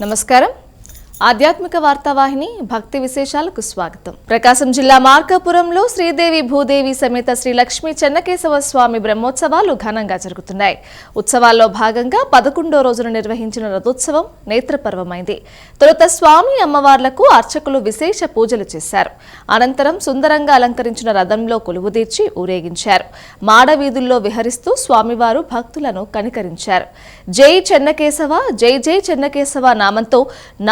నమస్కారం. ఆధ్యాత్మిక వార్తావాహిని భక్తి విశేషాలకు స్వాగతం. ప్రకాశం జిల్లా మార్కాపురంలో శ్రీదేవి భూదేవి సమేత శ్రీ లక్ష్మీ చెన్నకేశవ స్వామి బ్రహ్మోత్సవాలు ఘనంగా జరుగుతున్నాయి. ఉత్సవాల్లో భాగంగా 11వ రోజున నిర్వహించిన రథోత్సవం నేత్రపర్వమైంది. తొలుత స్వామి అమ్మవార్లకు అర్చకులు విశేష పూజలు చేశారు. అనంతరం సుందరంగా అలంకరించిన రథంలో కొలువుదీర్చి ఊరేగించారు. మాడవీధుల్లో విహరిస్తూ స్వామివారు భక్తులను కనికరించారు. జై చెన్నకేశవ, జై జై చెన్నకేశవ నామంతో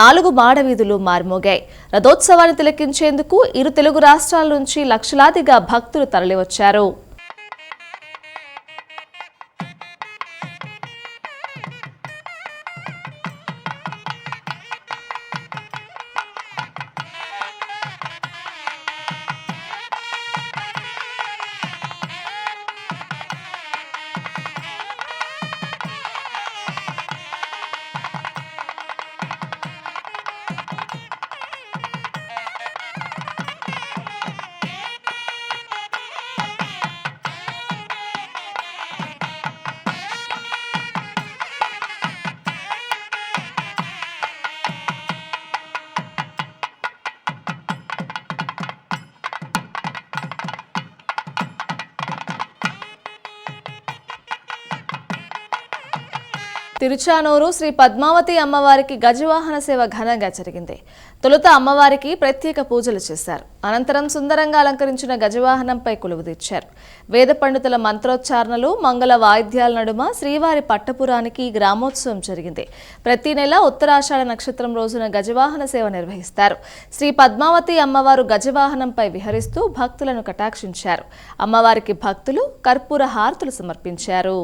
4 మాడవీధులు మార్మోగాయి. రథోత్సవాన్ని తిలకించేందుకు ఇరు తెలుగు రాష్ట్రాల నుంచి లక్షలాదిగా భక్తులు తరలివచ్చారు. తిరుచానూరు శ్రీ పద్మావతి అమ్మవారికి గజవాహన సేవ ఘనంగా జరిగింది. తొలుత అమ్మవారికి ప్రత్యేక పూజలు చేశారు. అనంతరం సుందరంగా అలంకరించిన గజవాహనంపై కొలువుదీర్చారు. వేద పండితుల మంత్రోచ్చారణలు, మంగళ వాయిద్యాల నడుమ శ్రీవారి పట్టపురానికి గ్రామోత్సవం జరిగింది. ప్రతి నెల ఉత్తరాషాఢ నక్షత్రం రోజున గజవాహన సేవ నిర్వహిస్తారు. శ్రీ పద్మావతి అమ్మవారు గజవాహనంపై విహరిస్తూ భక్తులను కటాక్షించారు. అమ్మవారికి భక్తులు కర్పూర హారతులు సమర్పించారు.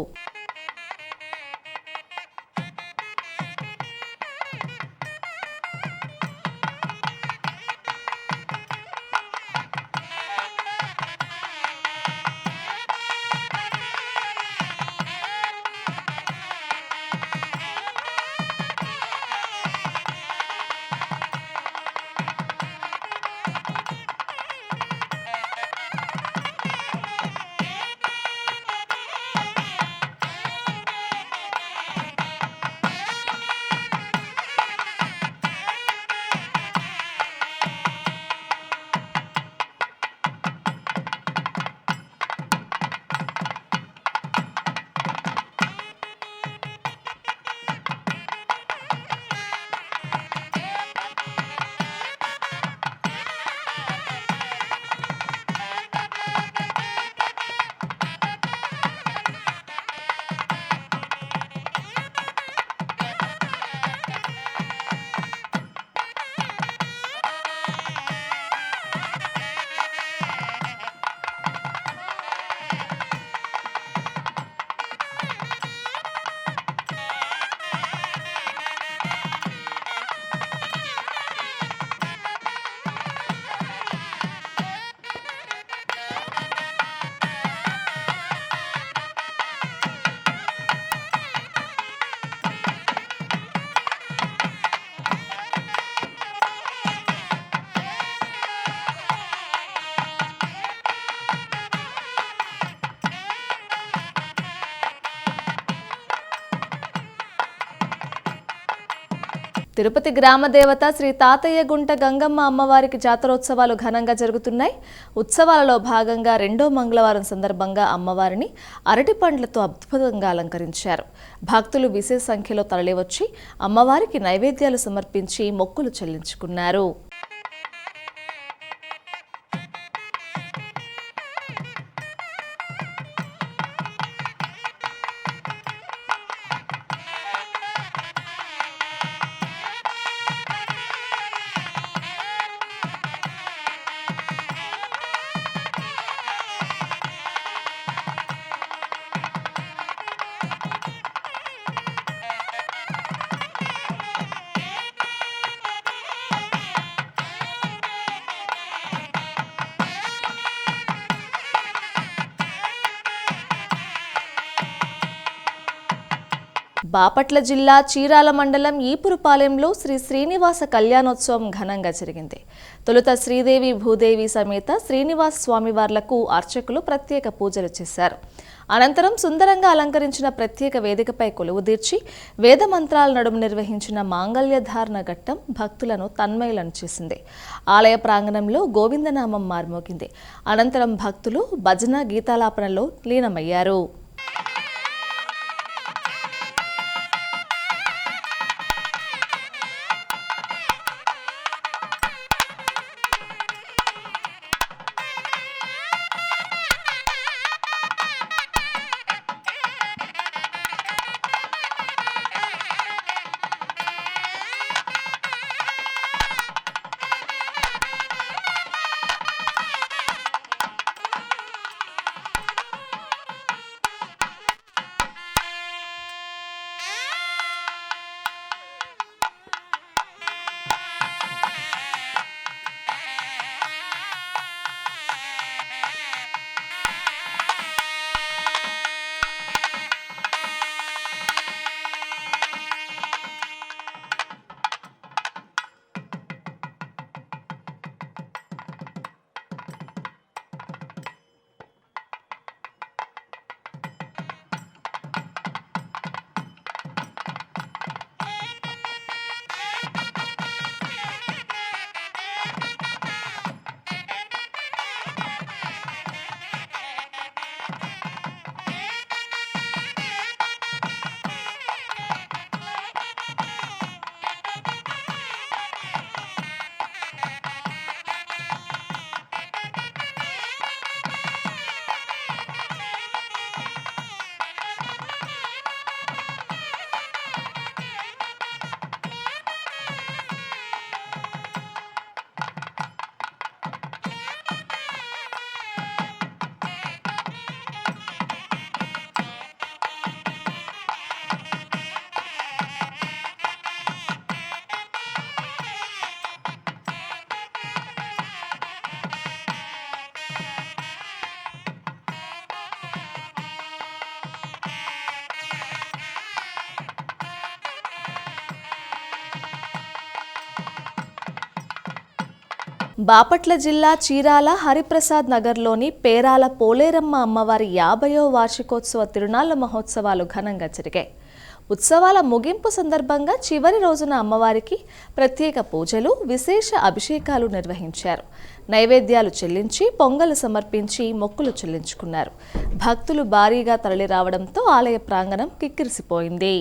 తిరుపతి గ్రామ దేవత శ్రీ తాతయ్య గుంట గంగమ్మ అమ్మవారికి జాతరోత్సవాలు ఘనంగా జరుగుతున్నాయి. ఉత్సవాలలో భాగంగా 2వ మంగళవారం సందర్భంగా అమ్మవారిని అరటి పండ్లతో అద్భుతంగా అలంకరించారు. భక్తులు విశేష సంఖ్యలో తరలివచ్చి అమ్మవారికి నైవేద్యాలు సమర్పించి మొక్కులు చెల్లించుకున్నారు. బాపట్ల జిల్లా చీరాల మండలం ఈపురుపాలెంలో శ్రీ శ్రీనివాస కళ్యాణోత్సవం ఘనంగా జరిగింది. తొలుత శ్రీదేవి భూదేవి సమేత శ్రీనివాస స్వామివార్లకు అర్చకులు ప్రత్యేక పూజలు చేశారు. అనంతరం సుందరంగా అలంకరించిన ప్రత్యేక వేదికపై కొలువుదీర్చి వేద మంత్రాల నడుమ నిర్వహించిన మాంగళ్యధారణ ఘట్టం భక్తులను తన్మయులను చేసింది. ఆలయ ప్రాంగణంలో గోవిందనామం మార్మోగింది. అనంతరం భక్తులు భజన గీతాలాపనలో లీనమయ్యారు. బాపట్ల జిల్లా చీరాల హరిప్రసాద్ నగర్లోని పేరాల పోలేరమ్మ అమ్మవారి 50వ వార్షికోత్సవ తిరునాళ్ల మహోత్సవాలు ఘనంగా జరిగాయి. ఉత్సవాల ముగింపు సందర్భంగా చివరి రోజున అమ్మవారికి ప్రత్యేక పూజలు, విశేష అభిషేకాలు నిర్వహించారు. నైవేద్యాలు చెల్లించి పొంగలు సమర్పించి మొక్కులు చెల్లించుకున్నారు. భక్తులు భారీగా తరలిరావడంతో ఆలయ ప్రాంగణం కిక్కిరిసిపోయింది.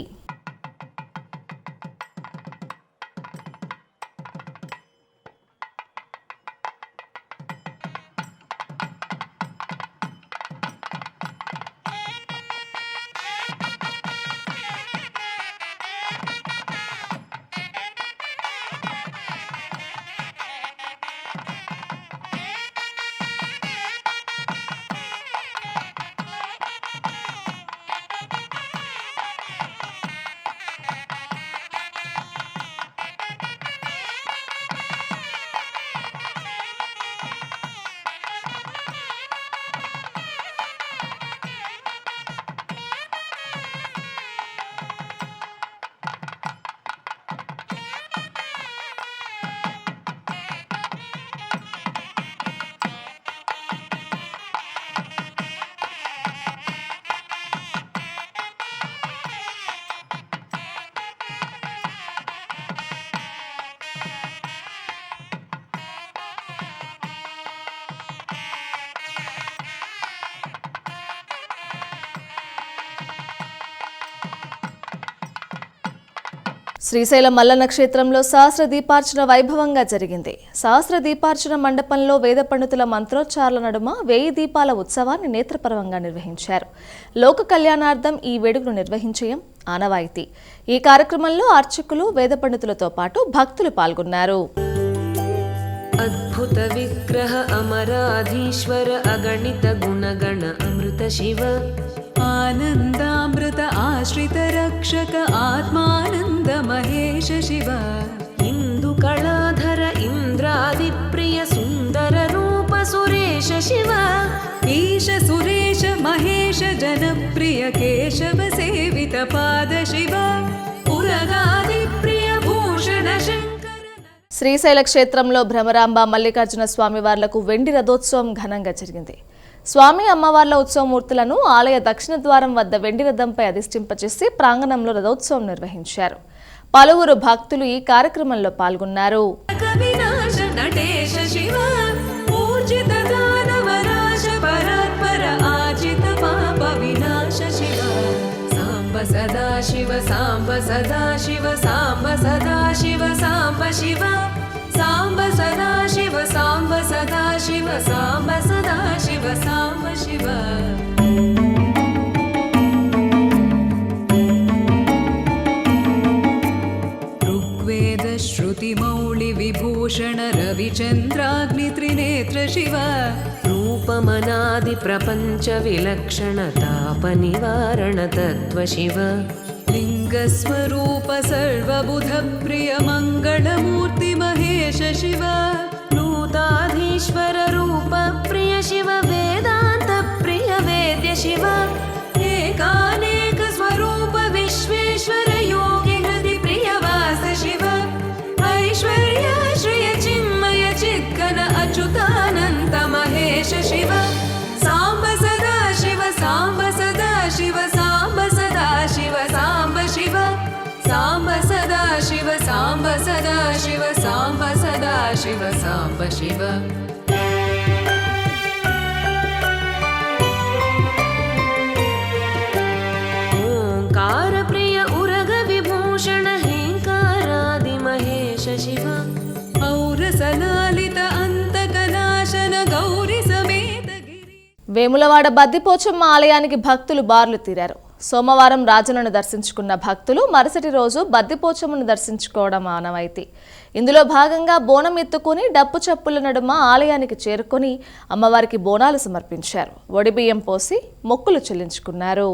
శ్రీశైలం మల్లన్న క్షేత్రంలో సహస్ర దీపార్చన వైభవంగా జరిగింది. సహస్ర దీపార్చన మండపంలో వేద పండితుల మంత్రోచ్చారణ నడుమ 1000 దీపాల ఉత్సవాన్ని నేత్రపర్వంగా నిర్వహించారు. లోక కళ్యాణార్థం ఈ వేడుకను నిర్వహించడం ఆనవాయితీ. ఈ కార్యక్రమంలో అర్చకులు, వేద పండితులతో పాటు భక్తులు పాల్గొన్నారు. అద్భుత విగ్రహ అమరాధీశ్వర అగణిత గుణగణ అమృత శివ ఆనందామృత ఆశ్రిత రక్షక ఆత్మానంద మహేశ శివ ఇందు కళాధర ఇంద్రాది ప్రియ సుందర రూప సురేశ శివ ఈశ సురేశ మహేశ జనప్రియ కేశవ సేవిత పాద శివ పురగాది ప్రియ భూషణ శంకర. శ్రీశైల క్షేత్రంలో భ్రమరాంబ మల్లికార్జున స్వామి వార్లకు వెండి రథోత్సవం ఘనంగా జరిగింది. స్వామి అమ్మవార్ల ఉత్సవమూర్తులను ఆలయ దక్షిణ ద్వారం వద్ద వెండి రథంపై అధిష్ఠింపచేసి ప్రాంగణంలో రథోత్సవం నిర్వహించారు. పలువురు భక్తులు ఈ కార్యక్రమంలో పాల్గొన్నారు. సదా శివ సాంబ సదా శివ సాంబ సదా శివ సాంబ శివ సాంబ సదా శివ సాంబ సదా శివ సాంబ సదా శివ సాంబ శివ. ఋగ్వేద శ్రుతి మౌళి విభూషణ రవిచంద్రాగ్ని త్రినేత్ర శివ రూపమనాది ప్రపంచ విలక్షణ తాప నివారణ తత్వ శివ లింగస్వరూప సర్వబుధ ప్రియ మంగళమూర్తి మహేశ శివ నూతాధీశ్వర రూప ప్రియ శివ వేదాంత ప్రియ వేద్య శివ ఏకానేక స్వరూప విశ్వేశ్వర యోగి హృది ప్రియ వాస శివ ఐశ్వర్య శ్రియ చిన్మయ చిత్కన అచ్యుతానంత మహేశ శివ సాంబ సదా శివ సాంబ సదా శివ సాంబ సదా శివ సాంబ శివ సాంబ సదా శివ సాంబ సదా శివ సాంబ సదా శివ సాంబ శివ. ఓంకార ప్రియ ఉరగ విభూషణ హేంకారాది మహేశ శివ ఔరసలాలిత అంతకనాశన గౌరి సమేత గిరి. వేములవాడ బద్దిపోచమ్మ ఆలయానికి భక్తులు బార్లు తీరారు. సోమవారం రాజులను దర్శించుకున్న భక్తులు మరుసటి రోజు బద్దిపోచమ్మను దర్శించుకోవడం ఆనవాయితీ. ఇందులో భాగంగా బోనం ఎత్తుకుని డప్పు చప్పుల నడుమ ఆలయానికి చేరుకొని అమ్మవారికి బోనాలు సమర్పించారు. ఒడిబియ్యం పోసి మొక్కులు చెల్లించుకున్నారు.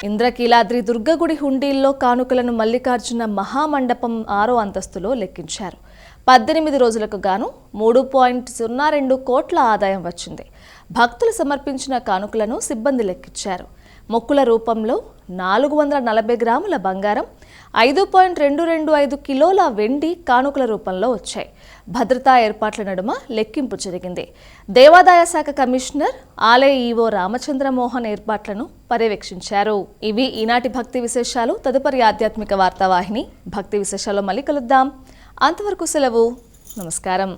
ఇంద్రకీలాద్రి దుర్గగుడి హుండీల్లో కానుకలను మల్లికార్జున మహామండపం 6వ అంతస్తులో లెక్కించారు. 18 రోజులకు గాను 3.02 కోట్ల ఆదాయం వచ్చింది. భక్తులు సమర్పించిన కానుకలను సిబ్బంది లెక్కించారు. మొక్కుల రూపంలో 440 గ్రాముల బంగారం, 5.225 కిలోల వెండి కానుకల రూపంలో వచ్చాయి. భద్రతా ఏర్పాట్ల నడుమ లెక్కింపు జరిగింది. దేవాదాయ శాఖ కమిషనర్ ఆలయ ఈవో రామచంద్రమోహన్ ఏర్పాట్లను పర్యవేక్షించారు. ఇవి ఈనాటి భక్తి విశేషాలు. తదుపరి ఆధ్యాత్మిక వార్తావాహిని భక్తి విశేషాల్లో మళ్ళీ కలుద్దాం. అంతవరకు సెలవు. నమస్కారం.